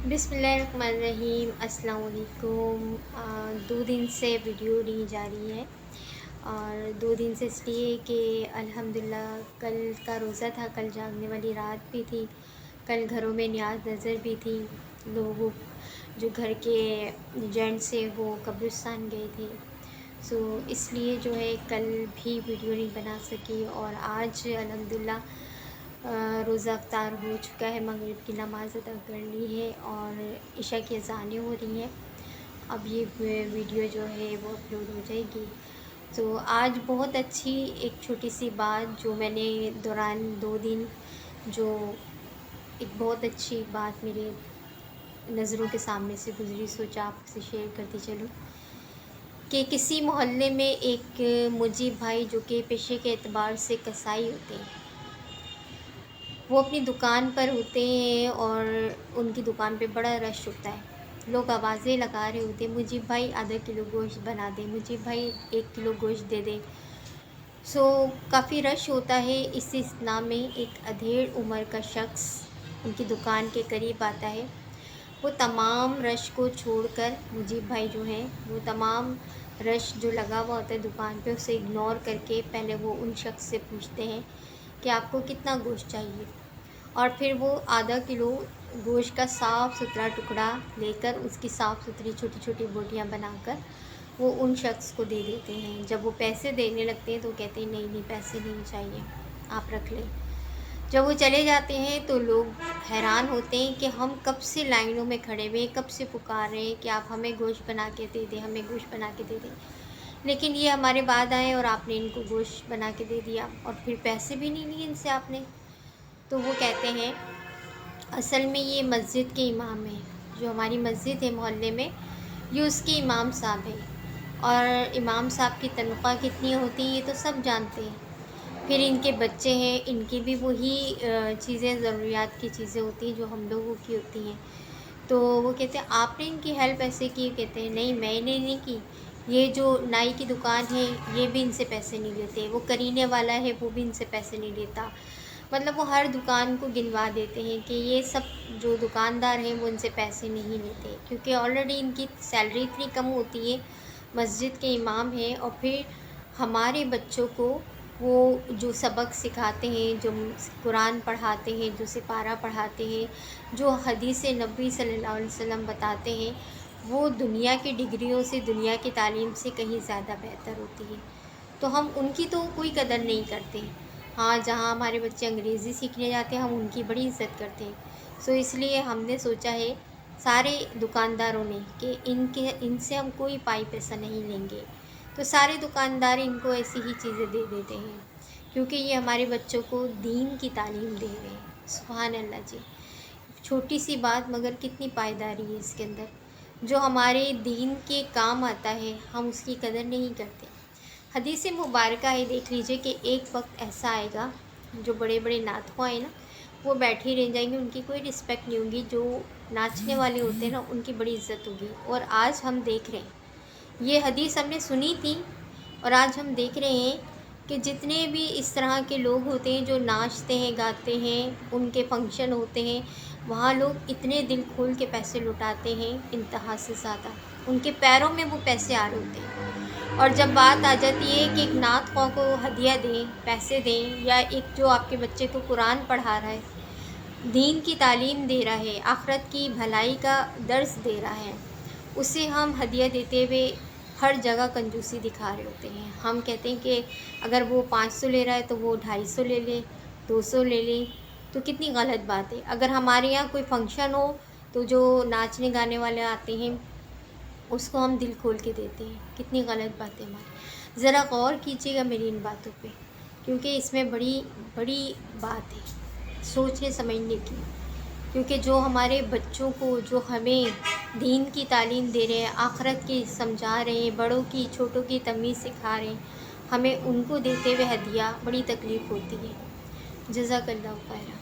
बिस्मिल्लाहिर्रहमानिर्रहीम। अस्सलाम वालेकुम। 2 दिन से वीडियो नहीं जा रही है और 2 दिन से इसलिए कि अल्हम्दुलिल्लाह कल का रोज़ा था, कल जागने वाली रात भी थी, कल घरों में नियाज़ नज़र भी थी। लोगों जो घर के जेंट्स से वो कब्रिस्तान गए थे, सो इसलिए जो है कल भी वीडियो नहीं बना सकी। और आज अल्हम्दुलिल्लाह रोज़ा अफ्तार हो चुका है, मगरिब की नमाज़ अदा कर ली है और इशा की अज़ानें हो रही हैं। अब ये वीडियो जो है वो अपलोड हो जाएगी। तो आज बहुत अच्छी एक छोटी सी बात जो मैंने दौरान 2 दिन जो एक बहुत अच्छी बात मेरे नज़रों के सामने से गुज़री, सोचा आपसे शेयर करती चलूँ कि किसी मोहल्ले में एक मुजीब भाई जो कि पेशे के एतबार से कसाई होते हैं, वो अपनी दुकान पर होते हैं और उनकी दुकान पे बड़ा रश होता है। लोग आवाज़ें लगा रहे होते हैं, मुजीब भाई आधा किलो गोश्त बना दें, मुजीब भाई 1 किलो गोश्त दे दें। सो काफ़ी रश होता है। इस इस्ना में एक अधेड़ उम्र का शख्स उनकी दुकान के करीब आता है। वो तमाम रश को छोड़कर, मुजीब भाई जो हैं वो तमाम रश जो लगा हुआ होता है दुकान पे उसे इग्नोर करके पहले वो उन शख्स से पूछते हैं कि आपको कितना गोश्त चाहिए, और फिर वो आधा किलो गोश्त का साफ़ सुथरा टुकड़ा लेकर उसकी साफ़ सुथरी छोटी छोटी बोटियाँ बनाकर वो उन शख्स को दे देते हैं। जब वो पैसे देने लगते हैं तो कहते हैं नहीं नहीं पैसे नहीं चाहिए, आप रख लें। जब वो चले जाते हैं तो लोग हैरान होते हैं कि हम कब से लाइनों में खड़े हुए, कब से पुकार रहे हैं कि आप हमें गोश्त बना के दे दें, हमें गोश्त बना के दे दें, लेकिन ये हमारे बाद आए और आपने इनको गोश्त बना के दे दिया और फिर पैसे भी नहीं लिए इनसे आपने। तो वो कहते हैं असल में ये मस्जिद के इमाम हैं, जो हमारी मस्जिद है मोहल्ले में, ये उसके इमाम साहब हैं और इमाम साहब की तनख्वाह कितनी होती है ये तो सब जानते हैं। फिर इनके बच्चे हैं, इनकी भी वही चीज़ें, ज़रूरियात की चीज़ें होती हैं जो हम लोगों की होती हैं। तो वो कहते हैं आपने इनकी हेल्प ऐसे की? कहते हैं नहीं मैंने नहीं की, ये जो नाई की दुकान है ये भी इनसे पैसे नहीं लेते, वो करीने वाला है वो भी इनसे पैसे नहीं लेता। मतलब वो हर दुकान को गिनवा देते हैं कि ये सब जो दुकानदार हैं वो इनसे पैसे नहीं लेते, क्योंकि ऑलरेडी इनकी सैलरी इतनी कम होती है, मस्जिद के इमाम हैं। और फिर हमारे बच्चों को वो जो सबक सिखाते हैं, जो कुरान पढ़ाते हैं, जो सिपारा पढ़ाते हैं, जो हदीस नबी सल्लल्लाहु अलैहि वसल्लम बताते हैं, वो दुनिया की डिग्रियों से, दुनिया की तालीम से कहीं ज़्यादा बेहतर होती है। तो हम उनकी तो कोई कदर नहीं करते। हाँ, जहाँ हमारे बच्चे अंग्रेज़ी सीखने जाते हैं हम उनकी बड़ी इज़्ज़त करते हैं। सो इसलिए हमने सोचा है सारे दुकानदारों ने कि इनसे हम कोई पाई पैसा नहीं लेंगे। तो सारे दुकानदार इनको ऐसी ही चीज़ें दे देते हैं, क्योंकि ये हमारे बच्चों को दीन की तालीम दे रहे हैं। सुभान अल्लाह जी, छोटी सी बात मगर कितनी पायदारी है इसके अंदर। जो हमारे दीन के काम आता है हम उसकी कदर नहीं करते। हदीस मुबारका है, देख लीजिए कि एक वक्त ऐसा आएगा जो बड़े बड़े नातख़्वाह हैं ना, वो बैठे ही रह जाएंगे, उनकी कोई रिस्पेक्ट नहीं होगी। जो नाचने वाले होते हैं ना उनकी बड़ी इज़्ज़त होगी। और आज हम देख रहे हैं, ये हदीस हमने सुनी थी और आज हम देख रहे हैं कि जितने भी इस तरह के लोग होते हैं जो नाचते हैं, गाते हैं, उनके फंक्शन होते हैं, वहाँ लोग इतने दिल खोल के पैसे लुटाते हैं इंतहा से ज़्यादा, उनके पैरों में वो पैसे आ रहे होते हैं। और जब बात आ जाती है कि एक नात ख़्वाह को हदिया दें, पैसे दें, या एक जो आपके बच्चे को कुरान पढ़ा रहा है, दीन की तालीम दे रहा है, आखिरत की भलाई का दर्स दे रहा है, उसे हम हदिया देते हुए हर जगह कंजूसी दिखा रहे होते हैं। हम कहते हैं कि अगर वो 500 ले रहा है तो वो 250 ले ले, 200 ले ले, तो कितनी गलत बात है। अगर हमारे यहाँ कोई फंक्शन हो तो जो नाचने गाने वाले आते हैं उसको हम दिल खोल के देते हैं, कितनी गलत बात है हमारी। ज़रा गौर कीजिएगा मेरी इन बातों पे, क्योंकि इसमें बड़ी बड़ी बात है सोचने समझने की। क्योंकि जो हमारे बच्चों को, जो हमें दीन की तालीम दे रहे हैं, आखिरत की समझा रहे हैं, बड़ों की छोटों की तमीज़ सिखा रहे हैं, हमें उनको देते हुए हदिया बड़ी तकलीफ़ होती है। जज़ाकल्लाहु खैरा।